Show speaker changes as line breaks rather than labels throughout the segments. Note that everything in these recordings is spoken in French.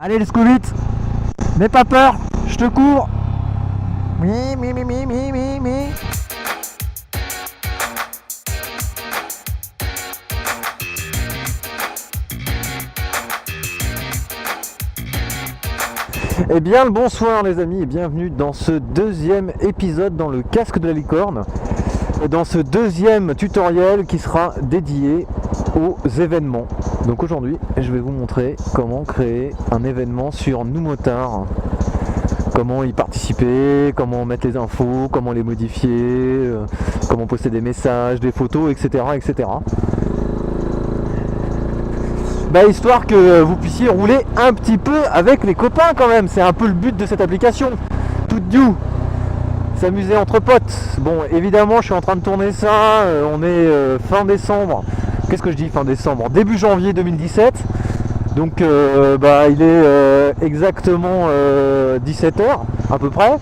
Allez, let's go vite. N'aie pas peur, je te cours. Mi, mi, mi, mi, mi, mi, mi. Eh bien, le bonsoir les amis et bienvenue dans ce deuxième épisode dans le casque de la licorne. Dans ce deuxième tutoriel qui sera dédié aux événements. Donc aujourd'hui, je vais vous montrer comment créer un événement sur Noumotard. Comment y participer, comment mettre les infos, comment les modifier, comment poster des messages, des photos, etc. etc. Histoire que vous puissiez rouler un petit peu avec les copains quand même. C'est un peu le but de cette application. Toute new. S'amuser entre potes. Bon, évidemment, je suis en train de tourner ça. On est fin décembre. Qu'est-ce que je dis fin décembre? Début janvier 2017. Donc, il est exactement 17h à peu près.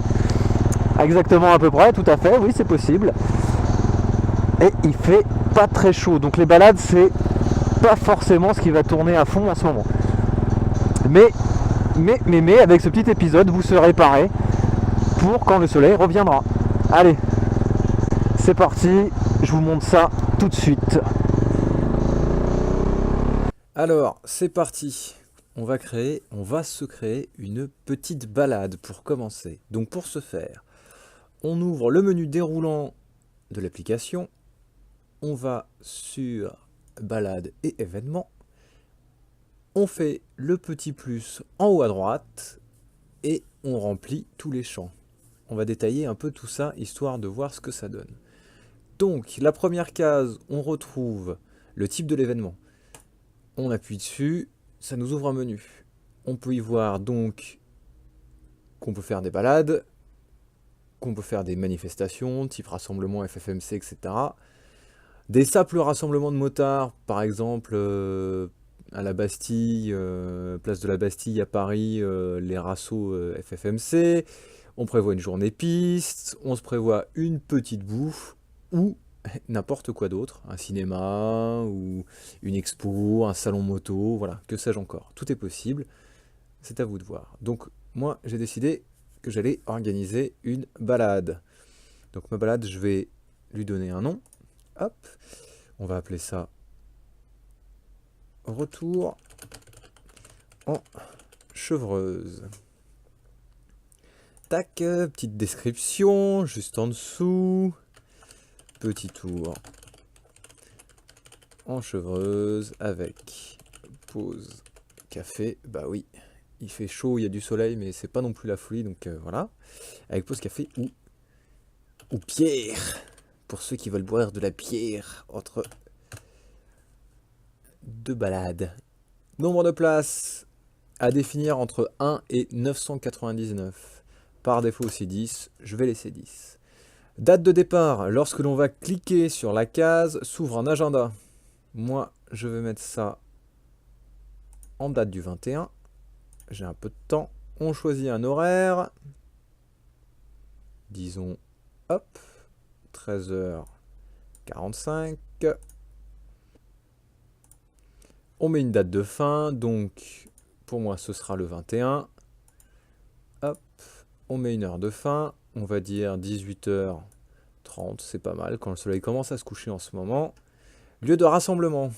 Exactement à peu près, tout à fait. Oui, c'est possible. Et il fait pas très chaud. Donc, les balades, c'est pas forcément ce qui va tourner à fond en ce moment. Mais avec ce petit épisode, vous serez parés pour quand le soleil reviendra. Allez, c'est parti, je vous montre ça tout de suite.
Alors, c'est parti. On va se créer une petite balade pour commencer. Donc pour ce faire, on ouvre le menu déroulant de l'application. On va sur balade et événements. On fait le petit plus en haut à droite et on remplit tous les champs. On va détailler un peu tout ça histoire de voir ce que ça donne. Donc la première case, on retrouve le type de l'événement. On appuie dessus, ça nous ouvre un menu. On peut y voir donc qu'on peut faire des balades, qu'on peut faire des manifestations, type rassemblement FFMC, etc. Des simples rassemblements de motards, par exemple à la Bastille, place de la Bastille à Paris, les rassos FFMC. On prévoit une journée piste, on se prévoit une petite bouffe ou n'importe quoi d'autre, un cinéma ou une expo, un salon moto, voilà, que sais-je encore. Tout est possible, c'est à vous de voir. Donc moi j'ai décidé que j'allais organiser une balade. Donc ma balade, je vais lui donner un nom. Hop, on va appeler ça Retour en Chevreuse. Tac, petite description juste en dessous. Petit tour en Chevreuse avec pause café. Bah oui, il fait chaud, il y a du soleil, mais c'est pas non plus la folie, donc voilà. Avec pause café ou bière, pour ceux qui veulent boire de la bière entre deux balades. Nombre de places à définir entre 1 et 999. Par défaut c'est 10, je vais laisser 10. Date de départ, lorsque l'on va cliquer sur la case, s'ouvre un agenda. Moi, je vais mettre ça en date du 21. J'ai un peu de temps. On choisit un horaire. Disons, hop, 13h45. On met une date de fin, donc pour moi ce sera le 21. Hop, on met une heure de fin. On va dire 18h30, c'est pas mal quand le soleil commence à se coucher en ce moment. Lieu de rassemblement.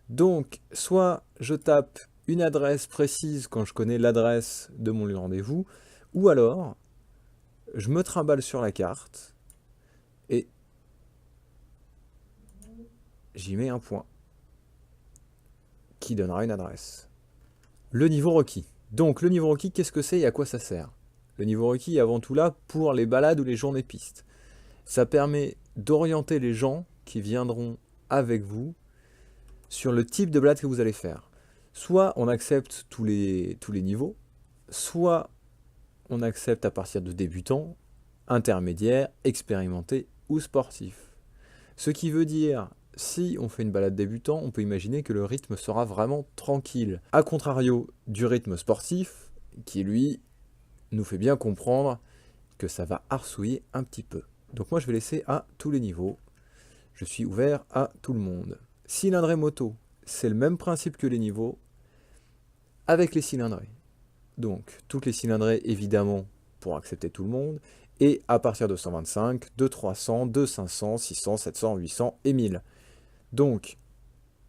Donc, soit je tape une adresse précise quand je connais l'adresse de mon lieu de rendez-vous, ou alors je me trimballe sur la carte et j'y mets un point qui donnera une adresse. Le niveau requis. Donc, le niveau requis, qu'est-ce que c'est et à quoi ça sert? Le niveau requis est avant tout là pour les balades ou les journées pistes. Ça permet d'orienter les gens qui viendront avec vous sur le type de balade que vous allez faire. Soit on accepte tous les niveaux, soit on accepte à partir de débutants, intermédiaires, expérimentés ou sportifs. Ce qui veut dire, si on fait une balade débutant, on peut imaginer que le rythme sera vraiment tranquille. A contrario du rythme sportif, qui lui nous fait bien comprendre que ça va arsouiller un petit peu. Donc moi je vais laisser à tous les niveaux. Je suis ouvert à tout le monde. Cylindrée moto, c'est le même principe que les niveaux. avec les cylindrées. Donc, toutes les cylindrées, évidemment, pour accepter tout le monde, et à partir de 125, de 300, de 500, 600, 700, 800 et 1000. Donc,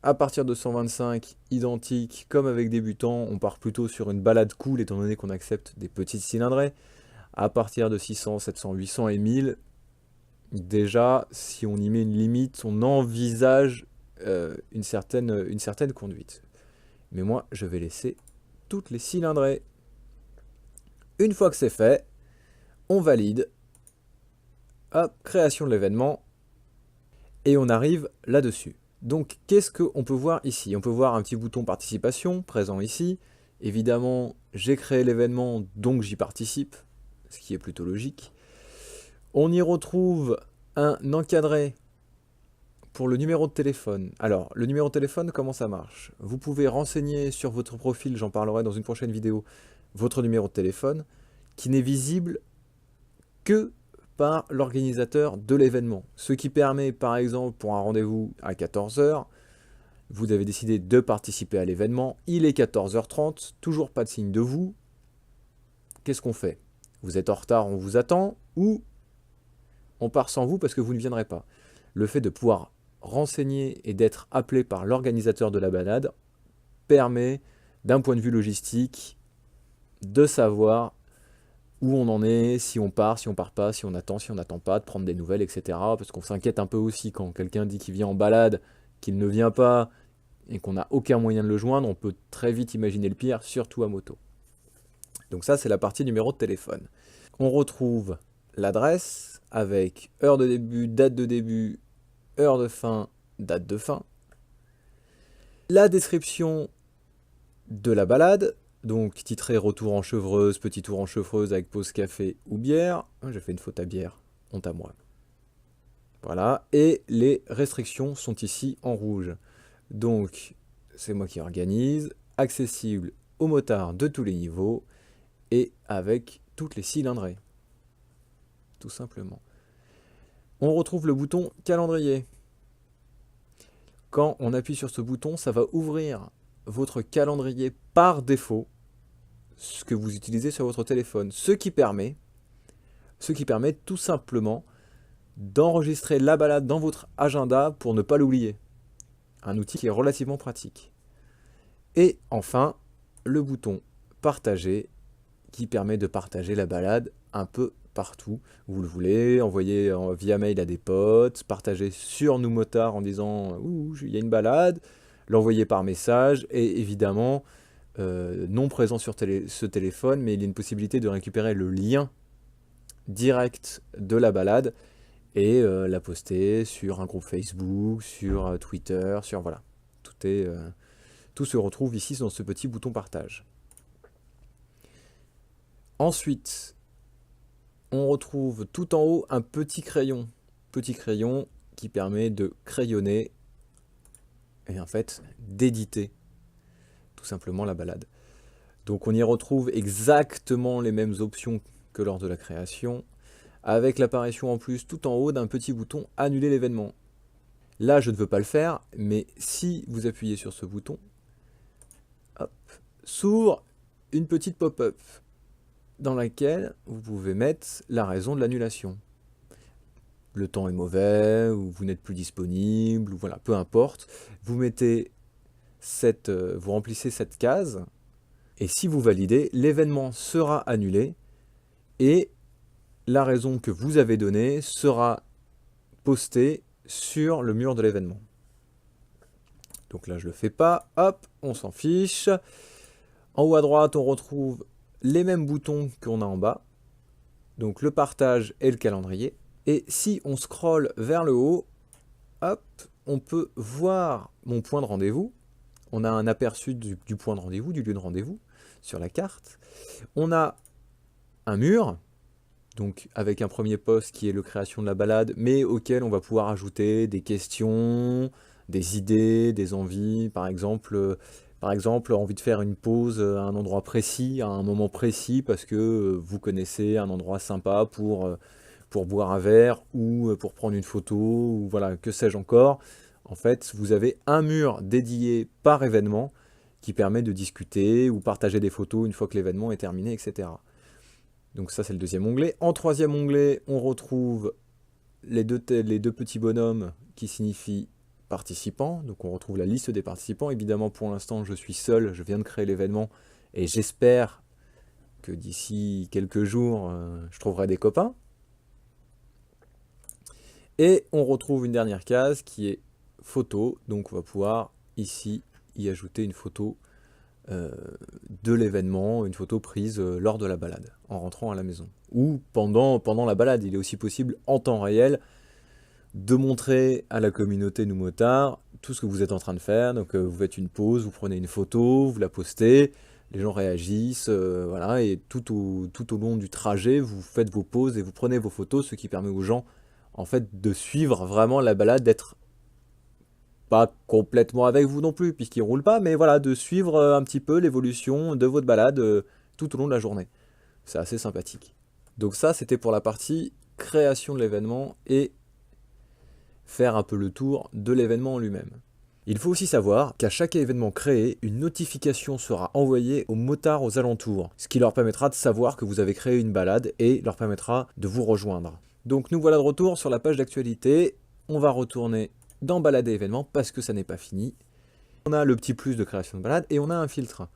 à partir de 125, identique, comme avec débutant, on part plutôt sur une balade cool, étant donné qu'on accepte des petites cylindrées. À partir de 600, 700, 800 et 1000, déjà, si on y met une limite, on envisage une certaine conduite. Mais moi, je vais laisser toutes les cylindrées. Une fois que c'est fait, on valide. Hop, création de l'événement. Et on arrive là-dessus. Donc, qu'est-ce qu'on peut voir ici? On peut voir un petit bouton participation présent ici. Évidemment, j'ai créé l'événement, donc j'y participe, ce qui est plutôt logique. On y retrouve un encadré pour le numéro de téléphone. Alors, le numéro de téléphone, comment ça marche? Vous pouvez renseigner sur votre profil, j'en parlerai dans une prochaine vidéo, votre numéro de téléphone, qui n'est visible que par l'organisateur de l'événement. Ce qui permet, par exemple, pour un rendez-vous à 14 h, vous avez décidé de participer à l'événement, il est 14 h 30, toujours pas de signe de vous. Qu'est-ce qu'on fait? Vous êtes en retard, on vous attend, ou on part sans vous parce que vous ne viendrez pas. Le fait de pouvoir renseigner et d'être appelé par l'organisateur de la balade permet, d'un point de vue logistique, de savoir où on en est, si on part pas, si on attend, si on n'attend pas, de prendre des nouvelles, etc. Parce qu'on s'inquiète un peu aussi quand quelqu'un dit qu'il vient en balade, qu'il ne vient pas, et qu'on n'a aucun moyen de le joindre, on peut très vite imaginer le pire, surtout à moto. Donc ça, c'est la partie numéro de téléphone. On retrouve l'adresse avec heure de début, heure de fin, date de fin. La description de la balade, donc titré retour en chevreuse, petit tour en chevreuse avec pause café ou bière. J'ai fait une faute à bière, honte à moi. Voilà, et les restrictions sont ici en rouge. Donc, c'est moi qui organise, accessible aux motards de tous les niveaux et avec toutes les cylindrées. Tout simplement. On retrouve le bouton calendrier. Quand on appuie sur ce bouton, ça va ouvrir votre calendrier par défaut, ce que vous utilisez sur votre téléphone. Ce qui permet tout simplement d'enregistrer la balade dans votre agenda pour ne pas l'oublier. Un outil qui est relativement pratique. Et enfin, le bouton partager qui permet de partager la balade un peu partout où vous le voulez, envoyer via mail à des potes, partager sur Nous Motards en disant « Ouh, il y a une balade », l'envoyer par message et évidemment non présent sur ce téléphone, mais il y a une possibilité de récupérer le lien direct de la balade et la poster sur un groupe Facebook, sur Twitter, sur voilà. Tout se retrouve ici dans ce petit bouton partage. Ensuite, on retrouve tout en haut un petit crayon qui permet de crayonner et en fait d'éditer tout simplement la balade. Donc on y retrouve exactement les mêmes options que lors de la création, avec l'apparition en plus tout en haut d'un petit bouton annuler l'événement. Là je ne veux pas le faire, mais si vous appuyez sur ce bouton, s'ouvre une petite pop-up dans laquelle vous pouvez mettre la raison de l'annulation. Le temps est mauvais, ou vous n'êtes plus disponible, ou voilà, peu importe. Vous mettez vous remplissez cette case, et si vous validez, l'événement sera annulé, et la raison que vous avez donnée sera postée sur le mur de l'événement. Donc là, je le fais pas, hop, on s'en fiche. En haut à droite, on retrouve les mêmes boutons qu'on a en bas, donc le partage et le calendrier. Et si on scrolle vers le haut, hop, on peut voir mon point de rendez-vous. On a un aperçu du point de rendez-vous, du lieu de rendez-vous sur la carte. On a un mur, donc avec un premier post qui est le création de la balade, mais auquel on va pouvoir ajouter des questions, des idées, des envies, par exemple, envie de faire une pause à un endroit précis, à un moment précis, parce que vous connaissez un endroit sympa pour boire un verre ou pour prendre une photo, ou voilà, que sais-je encore. En fait, vous avez un mur dédié par événement qui permet de discuter ou partager des photos une fois que l'événement est terminé, etc. Donc ça c'est le deuxième onglet. En troisième onglet, on retrouve les deux petits bonhommes qui signifient participants. Donc on retrouve la liste des participants. Évidemment pour l'instant je suis seul, je viens de créer l'événement et j'espère que d'ici quelques jours je trouverai des copains. Et on retrouve une dernière case qui est photo. Donc on va pouvoir ici y ajouter une photo de l'événement, une photo prise lors de la balade, en rentrant à la maison. Ou pendant la balade, il est aussi possible en temps réel de montrer à la communauté nous motards tout ce que vous êtes en train de faire. Donc vous faites une pause, vous prenez une photo, vous la postez, les gens réagissent, voilà, et tout au long du trajet, vous faites vos pauses et vous prenez vos photos, ce qui permet aux gens en fait de suivre vraiment la balade, d'être pas complètement avec vous non plus, puisqu'il ne roule pas, mais voilà, de suivre un petit peu l'évolution de votre balade tout au long de la journée. C'est assez sympathique. Donc ça, c'était pour la partie création de l'événement et faire un peu le tour de l'événement en lui-même. Il faut aussi savoir qu'à chaque événement créé, une notification sera envoyée aux motards aux alentours, ce qui leur permettra de savoir que vous avez créé une balade et leur permettra de vous rejoindre. Donc nous voilà de retour sur la page d'actualité. On va retourner dans balade et événements parce que ça n'est pas fini. On a le petit plus de création de balade et on a un filtre.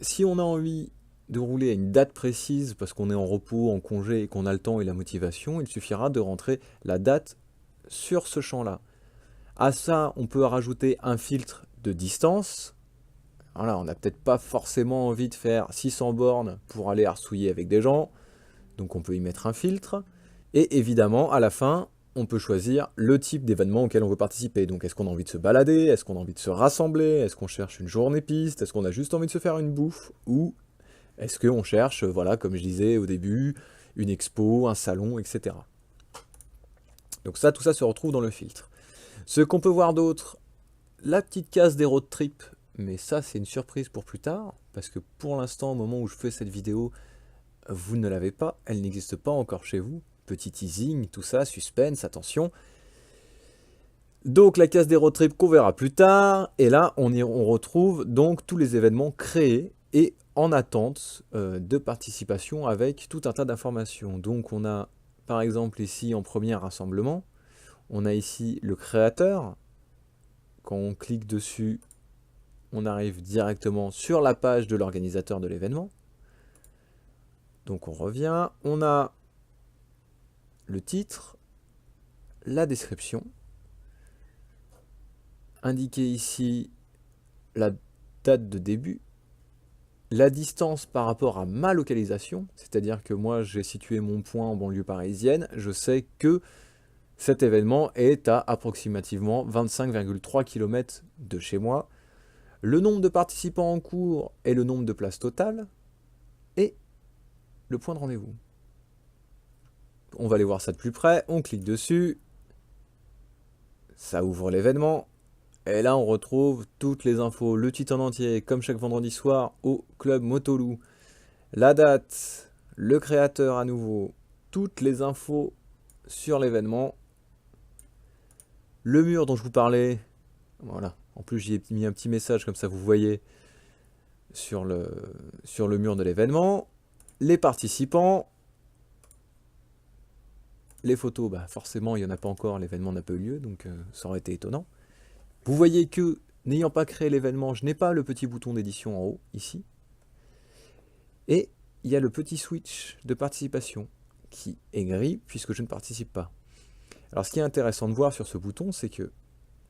Si on a envie de rouler à une date précise parce qu'on est en repos, en congé et qu'on a le temps et la motivation, il suffira de rentrer la date sur ce champ-là. À ça, on peut rajouter un filtre de distance. Voilà, on n'a peut-être pas forcément envie de faire 600 bornes pour aller arsouiller avec des gens, donc on peut y mettre un filtre. Et évidemment, à la fin, on peut choisir le type d'événement auquel on veut participer. Donc est-ce qu'on a envie de se balader? Est-ce qu'on a envie de se rassembler? Est-ce qu'on cherche une journée piste? Est-ce qu'on a juste envie de se faire une bouffe? Ou est-ce qu'on cherche, voilà, comme je disais au début, une expo, un salon, etc. Donc ça, tout ça se retrouve dans le filtre. Ce qu'on peut voir d'autre, la petite case des road trips, mais ça c'est une surprise pour plus tard, parce que pour l'instant, au moment où je fais cette vidéo, vous ne l'avez pas, elle n'existe pas encore chez vous. Petit teasing, tout ça, suspense, attention. Donc la case des road trips qu'on verra plus tard, et là on retrouve donc tous les événements créés et en attente de participation avec tout un tas d'informations. Donc on a par exemple ici en premier rassemblement, on a ici le créateur. Quand on clique dessus, on arrive directement sur la page de l'organisateur de l'événement. Donc on revient, on a le titre, la description, indiquer ici la date de début, la distance par rapport à ma localisation, c'est-à-dire que moi j'ai situé mon point en banlieue parisienne, je sais que cet événement est à approximativement 25,3 km de chez moi, le nombre de participants en cours et le nombre de places totales, et le point de rendez-vous. On va aller voir ça de plus près, on clique dessus, ça ouvre l'événement, et là on retrouve toutes les infos, le titre en entier, comme chaque vendredi soir au Club Motoloup, la date, le créateur à nouveau, toutes les infos sur l'événement, le mur dont je vous parlais, voilà, en plus j'y ai mis un petit message comme ça vous voyez sur le mur de l'événement, les participants, les photos, bah forcément il n'y en a pas encore, l'événement n'a pas eu lieu, donc ça aurait été étonnant. Vous voyez que, n'ayant pas créé l'événement, je n'ai pas le petit bouton d'édition en haut, ici. Et il y a le petit switch de participation, qui est gris, puisque je ne participe pas. Alors ce qui est intéressant de voir sur ce bouton, c'est que,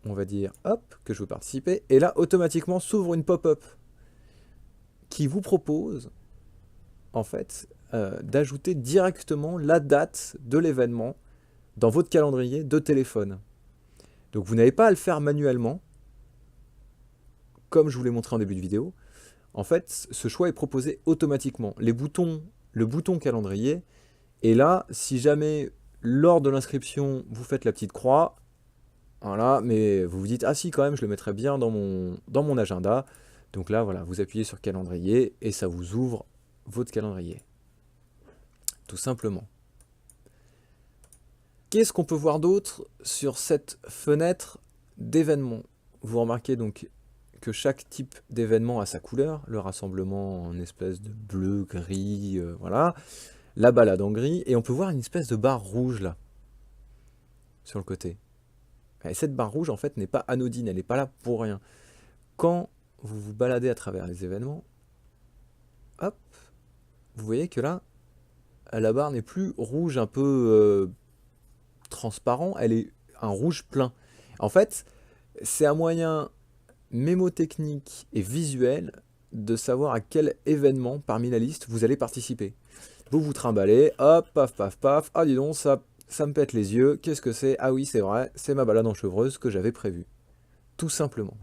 on va dire, hop, que je veux participer, et là, automatiquement, s'ouvre une pop-up, qui vous propose, en fait, d'ajouter directement la date de l'événement dans votre calendrier de téléphone. Donc vous n'avez pas à le faire manuellement, comme je vous l'ai montré en début de vidéo. En fait, ce choix est proposé automatiquement. Le bouton calendrier, et là, si jamais lors de l'inscription, vous faites la petite croix, voilà, mais vous vous dites, ah si, quand même, je le mettrai bien dans mon agenda. Donc là, voilà, vous appuyez sur calendrier, et ça vous ouvre votre calendrier. Tout simplement. Qu'est-ce qu'on peut voir d'autre sur cette fenêtre d'événements? Vous remarquez donc que chaque type d'événement a sa couleur, le rassemblement en espèce de bleu, gris, voilà, la balade en gris, et on peut voir une espèce de barre rouge là, sur le côté. Et cette barre rouge en fait n'est pas anodine, elle n'est pas là pour rien. Quand vous vous baladez à travers les événements, hop, vous voyez que là, la barre n'est plus rouge un peu transparent, elle est un rouge plein. En fait, c'est un moyen mémotechnique et visuel de savoir à quel événement parmi la liste vous allez participer. Vous vous trimballez, hop, paf, paf, paf, ah dis donc, ça me pète les yeux, qu'est-ce que c'est? Ah oui, c'est vrai, c'est ma balade en chevreuse que j'avais prévue. Tout simplement.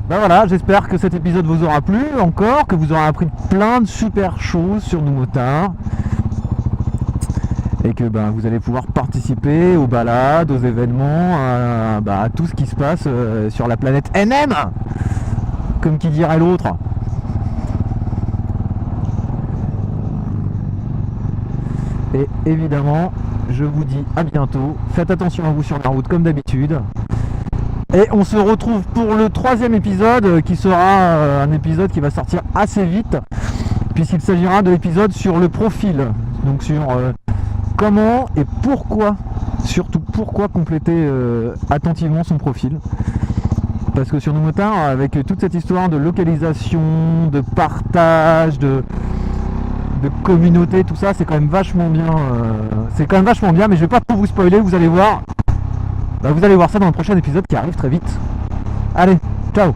Ben voilà, j'espère que cet épisode vous aura plu encore, que vous aurez appris plein de super choses sur nos motards. Et que vous allez pouvoir participer aux balades, aux événements, à tout ce qui se passe sur la planète NM, comme qui dirait l'autre. Et évidemment, je vous dis à bientôt. Faites attention à vous sur la route comme d'habitude. Et on se retrouve pour le 3e épisode, qui sera un épisode qui va sortir assez vite, puisqu'il s'agira de l'épisode sur le profil. Donc sur comment et pourquoi, surtout pourquoi compléter attentivement son profil. Parce que sur nos motards, avec toute cette histoire de localisation, de partage, de communauté, tout ça, c'est quand même vachement bien. Mais je vais pas trop vous spoiler, vous allez voir. Vous allez voir ça dans le prochain épisode qui arrive très vite. Allez, ciao.